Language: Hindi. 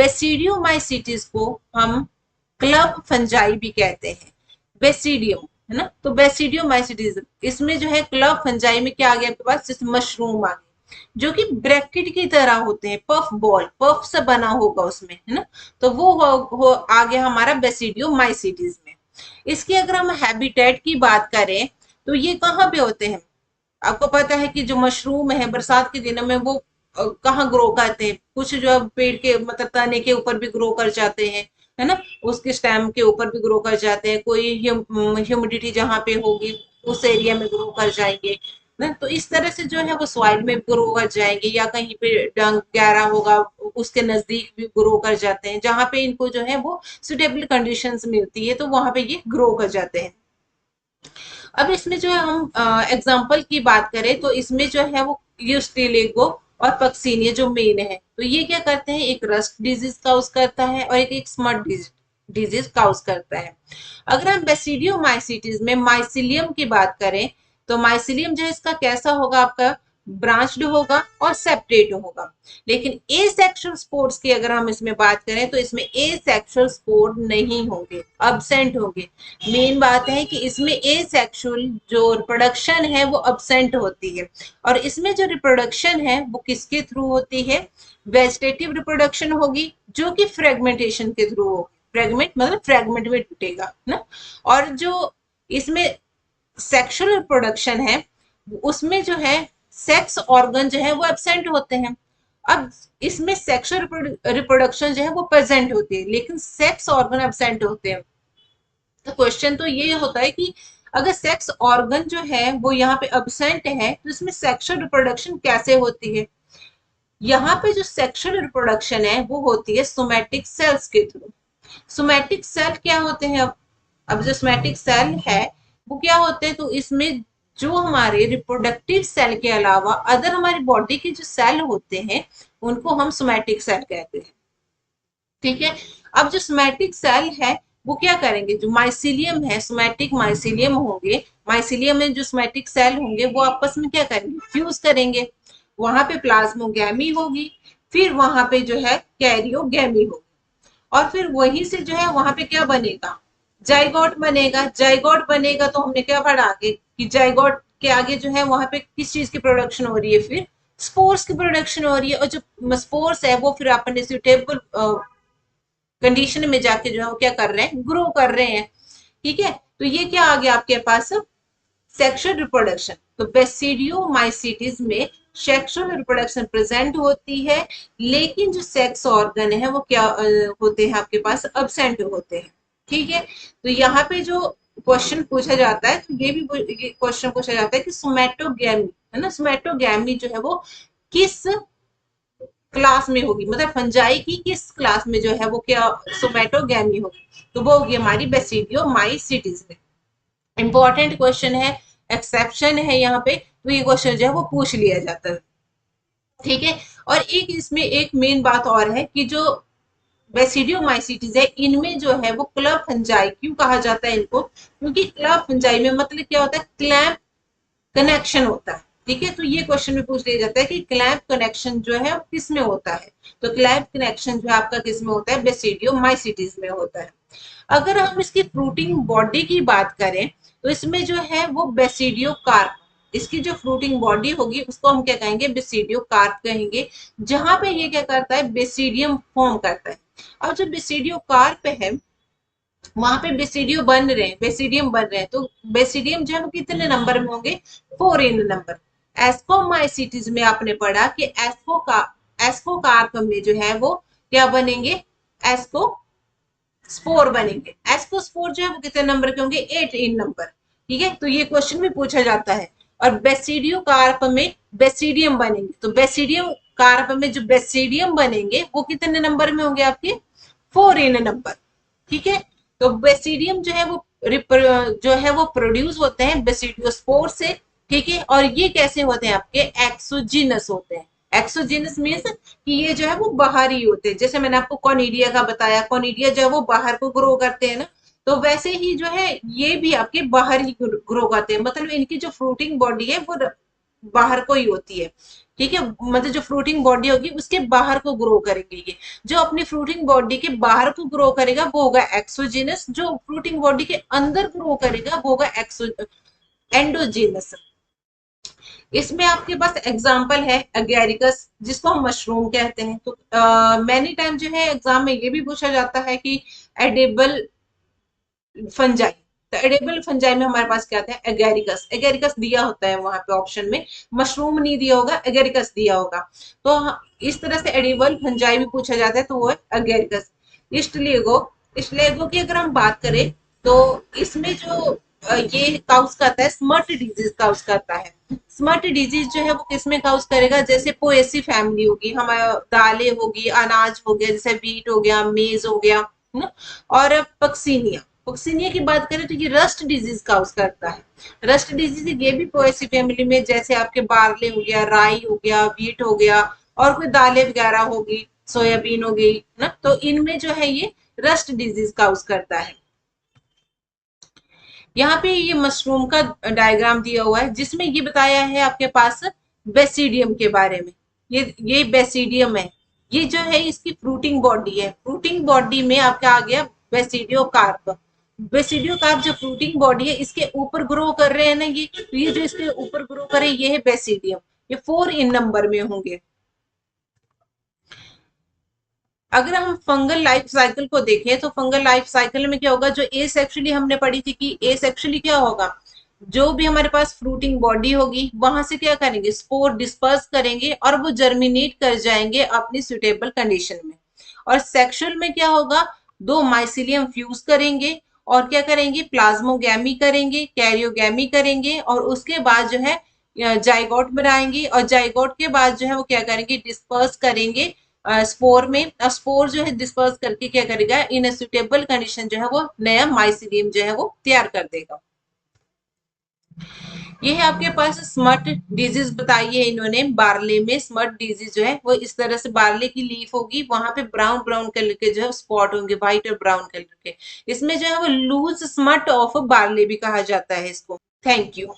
बेसिडियोमाइसीट्स को हम क्लब फंजाई भी कहते हैं। बेसिडियम है ना, तो बेसिडियोमाइसीट्स इसमें जो है क्लब फंजाई में क्या आ गया आपके पास, जैसे मशरूम आ गए जो कि ब्रैकेट की तरह होते हैं, पफ बॉल, पफ से बना होगा उसमें, है ना, तो वो आ गया हमारा बेसिडियोमाइसीट्स में। इसकी अगर हम हैबिटेट की बात करें तो ये कहाँ पे होते हैं, आपको पता है कि जो मशरूम है बरसात के दिनों में वो कहाँ ग्रो करते हैं, कुछ जो है पेड़ के मतलब तने के ऊपर भी ग्रो कर जाते हैं, है ना, उसके स्टेम के ऊपर भी ग्रो कर जाते हैं, कोई ह्यूमिडिटी जहाँ पे होगी उस एरिया में ग्रो कर जाएंगे ना, तो इस तरह से जो है वो सॉइल में ग्रो कर जाएंगे, या कहीं पे डंग गहरा होगा उसके नजदीक भी ग्रो कर जाते हैं, जहाँ पे इनको जो है वो सुटेबल कंडीशंस मिलती है तो वहां पे ये ग्रो कर जाते हैं। अब इसमें जो है हम एग्जाम्पल की बात करें तो इसमें जो है वो यूस्टिलेगो और पक्सीनिया जो मेन है, तो ये क्या करते हैं, एक रस्ट डिजीज काउज करता है और एक स्मट डिजीज काउज करता है। अगर हम बेसिडियोमाइसीट्स में माइसिलियम की बात करें तो माइसिलियम जो है इसका कैसा होगा, आपका ब्रांच्ड होगा और सेपरेट होगा। लेकिन ए सेक्शुअल स्पोर्स की अगर हम इसमें बात करें तो इसमें ए सेक्शुअल स्पोर नहीं होंगे, अब्सेंट होंगे। मेन बात है कि इसमें ए सेक्सुअल जो रिप्रोडक्शन है वो अब्सेंट होती है, और इसमें जो रिप्रोडक्शन है वो किसके थ्रू होती है, वेजिटेटिव रिप्रोडक्शन होगी जो कि फ्रेगमेंटेशन के थ्रू होगी, फ्रेगमेंट मतलब फ्रेगमेंट में टूटेगा ना, और जो इसमें सेक्सुअल रिप्रोडक्शन है उसमें जो है सेक्स ऑर्गन जो है वो एब्सेंट होते हैं। अब इसमें सेक्सुअल रिप्रोडक्शन जो है वो प्रेजेंट होती है लेकिन सेक्स ऑर्गन एब्सेंट होते हैं। तो क्वेश्चन तो ये होता है कि अगर सेक्स ऑर्गन जो है वो यहाँ पे अब्सेंट है तो इसमें सेक्सुअल रिप्रोडक्शन कैसे होती है। यहाँ पे जो सेक्सुअल रिप्रोडक्शन है वो होती है सोमैटिक सेल्स के थ्रू। सोमैटिक सेल क्या होते हैं, अब जो सोमैटिक सेल है वो क्या होते हैं, तो इसमें जो हमारे रिप्रोडक्टिव सेल के अलावा अदर हमारी बॉडी के जो सेल होते हैं उनको हम सोमैटिक सेल कहते हैं। ठीक है, अब जो सोमैटिक सेल है वो क्या करेंगे, जो माइसिलियम है, सोमैटिक माइसिलियम होंगे, माइसिलियम में जो सोमैटिक सेल होंगे वो आपस में क्या करेंगे, फ्यूज करेंगे, वहां पे प्लाज्मोगैमी होगी, फिर वहां पे जो है कैरियोगैमी होगी, और फिर वहीं से जो है वहां पे क्या बनेगा, जाइगोट बनेगा। जाइगोट बनेगा तो हमने क्या पढ़ा आगे कि जाइगोट के आगे जो है वहां पे किस चीज की प्रोडक्शन हो रही है, फिर स्पोर्स की प्रोडक्शन हो रही है, और जो स्पोर्स है वो फिर अपने सुटेबल कंडीशन में जाके जो है वो क्या कर रहे हैं, ग्रो कर रहे हैं। ठीक है, तो ये क्या आ गया आपके पास, सेक्सुअल रिप्रोडक्शन। तो बेसिडियोमाइसीट्स में सेक्सुअल रिप्रोडक्शन प्रेजेंट होती है लेकिन जो सेक्स ऑर्गन है वो क्या होते हैं आपके पास, अब्सेंट होते हैं। ठीक है, तो यहाँ पे जो क्वेश्चन पूछा जाता है तो ये क्वेश्चन पूछा जाता है कि सोमैटोगैमी है ना, सोमैटोगैमी जो है वो किस क्लास में होगी, मतलब फंजाई की किस क्लास में जो है वो क्या सोमैटोगैमी होगी, तो वो होगी हमारी बेसिडियोमाइसीट्स में। इंपॉर्टेंट क्वेश्चन है, एक्सेप्शन है यहाँ पे, तो ये क्वेश्चन जो है वो पूछ लिया जाता है। ठीक है, और एक इसमें एक मेन बात और है कि जो बेसिडियोमाइसीट्स है इनमें जो है वो क्लब फंजाई क्यों कहा जाता है इनको, क्योंकि क्लब फंजाई में मतलब क्या होता है, क्लैंप कनेक्शन होता है। ठीक है, तो ये क्वेश्चन में पूछ लिया जाता है कि क्लैंप कनेक्शन जो है किस में होता है, तो क्लैंप कनेक्शन जो है आपका किस में होता है, बेसिडियोमाइसीट्स में होता है। अगर हम इसकी फ्रूटिंग बॉडी की बात करें तो इसमें जो है वो बेसिडियोकार्प, इसकी जो फ्रूटिंग बॉडी होगी उसको हम क्या कहेंगे, बेसिडियोकार्प कहेंगे, जहां पे ये क्या करता है, बेसिडियम फॉर्म करता है। अब जो बेसिडियोकार्प है वहां पे बेसिडियो बन रहे हैं, बेसिडियम बन रहे हैं, तो बेसिडियम जो है वो कितने नंबर में होंगे, 4 इन नंबर। एस्कोमाइसीट्स में आपने पढ़ा कि एस्कोकार्प में जो है वो क्या बनेंगे, एस्को स्पोर बनेंगे। एस्कोस्पोर जो है वो कितने नंबर के होंगे, 8 इन नंबर। ठीक है, तो ये क्वेश्चन भी पूछा जाता है। और बेसिडियो कार्प में बेसिडियम बनेंगे, तो बेसिडियम कार्प में जो बेसिडियम बनेंगे वो कितने नंबर में होंगे आपके, 4 इन नंबर। ठीक है, तो बेसिडियम जो है वो जो है वो प्रोड्यूस होते हैं बेसिडियोस्पोर से। ठीक है, और ये कैसे होते हैं आपके, एक्सोजिनस होते हैं। एक्सोजिनस मीन्स कि ये जो है वो बाहरी होते हैं, जैसे मैंने आपको कॉनिडिया का बताया, कॉनिडिया जो है वो बाहर को ग्रो करते हैं ना, तो वैसे ही जो है ये भी आपके बाहर ही ग्रो करते हैं, मतलब इनकी जो फ्रूटिंग बॉडी है वो बाहर को ही होती है। ठीक है, मतलब जो फ्रूटिंग बॉडी होगी उसके बाहर को ग्रो करेंगे ये। जो अपनी फ्रूटिंग बॉडी के बाहर को ग्रो करेगा वो होगा एक्सोजीनस, जो फ्रूटिंग बॉडी के अंदर ग्रो करेगा वो होगा एंडोजीनस। इसमें आपके पास एग्जाम्पल है एगेरिकस, जिसको हम मशरूम कहते हैं। तो मैनी टाइम जो है एग्जाम में ये भी पूछा जाता है कि एडेबल फंजाई, तो एडेबल फंजाई में हमारे पास क्या आता है एगेरिकस, एगेरिकस दिया होता है वहां पे ऑप्शन में, मशरूम नहीं दिया होगा, एगेरिकस दिया होगा। तो इस तरह से एडेबल फंजाई भी पूछा जाता है, तो वो है एगेरिकस। इस्टलेगो, इस्टलेगो की अगर हम बात करें तो इसमें जो ये काउस करता है स्मर्ट डिजीज काउस करता है। स्मर्ट डिजीज जो है वो किसमें काउस करेगा, जैसे पोएसी फैमिली होगी, हमारे दालें होगी, अनाज हो गया, जैसे व्हीट हो गया, मेज हो गया, है ना। और पक्सीनिया, पक्सीनिया की बात करें तो ये रस्ट डिजीज काउस करता है। रस्ट डिजीज ये भी पोएसी फैमिली में, जैसे आपके बार्ले हो गया, राई हो गया, व्हीट हो गया, और कोई दालें वगैरह होगी, सोयाबीन हो गई ना, तो इनमें जो है ये रस्ट डिजीज काउस करता है। यहाँ पे ये मशरूम का डायग्राम दिया हुआ है, जिसमें ये बताया है आपके पास बेसिडियम के बारे में। ये बेसिडियम है, ये जो है इसकी फ्रूटिंग बॉडी है। फ्रूटिंग बॉडी में आपका आ गया बेसिडियो कार्प। बेसिडियो कार्प जो फ्रूटिंग बॉडी है इसके ऊपर ग्रो कर रहे हैं ना, ये जो इसके ऊपर ग्रो करे ये है बेसिडियम। ये 4 इन नंबर में होंगे। अगर हम फंगल लाइफ साइकिल को देखें तो फंगल लाइफ साइकिल में क्या होगा, जो ए सेक्सुअली हमने पढ़ी थी कि ए सेक्सुअली क्या होगा, जो भी हमारे पास फ्रूटिंग बॉडी होगी वहां से क्या करेंगे, स्पोर डिस्पर्स करेंगे और वो जर्मिनेट कर जाएंगे अपनी सुटेबल कंडीशन में। और सेक्सुअल में क्या होगा, दो माइसिलियम फ्यूज करेंगे और क्या करेंगे, प्लाज्मोगैमी करेंगे, कैरियोगैमी करेंगे, और उसके बाद जो है जाइगोट बनाएंगे, और जाइगोट के बाद जो है वो क्या करेंगे, डिस्पर्स करेंगे स्पोर में। स्पोर जो है डिस्पर्स करके क्या करेगा, इन सुटेबल कंडीशन जो है वो नया माइसिलियम जो है वो तैयार कर देगा। ये है आपके पास स्मट डिजीज बताई है इन्होंने, बार्ले में स्मट डिजीज जो है वो इस तरह से, बार्ले की लीफ होगी वहां पे ब्राउन ब्राउन कलर के जो है स्पॉट होंगे, व्हाइट और ब्राउन कलर के। इसमें जो है वो लूज स्मट ऑफ बार्ले भी कहा जाता है इसको। Thank you.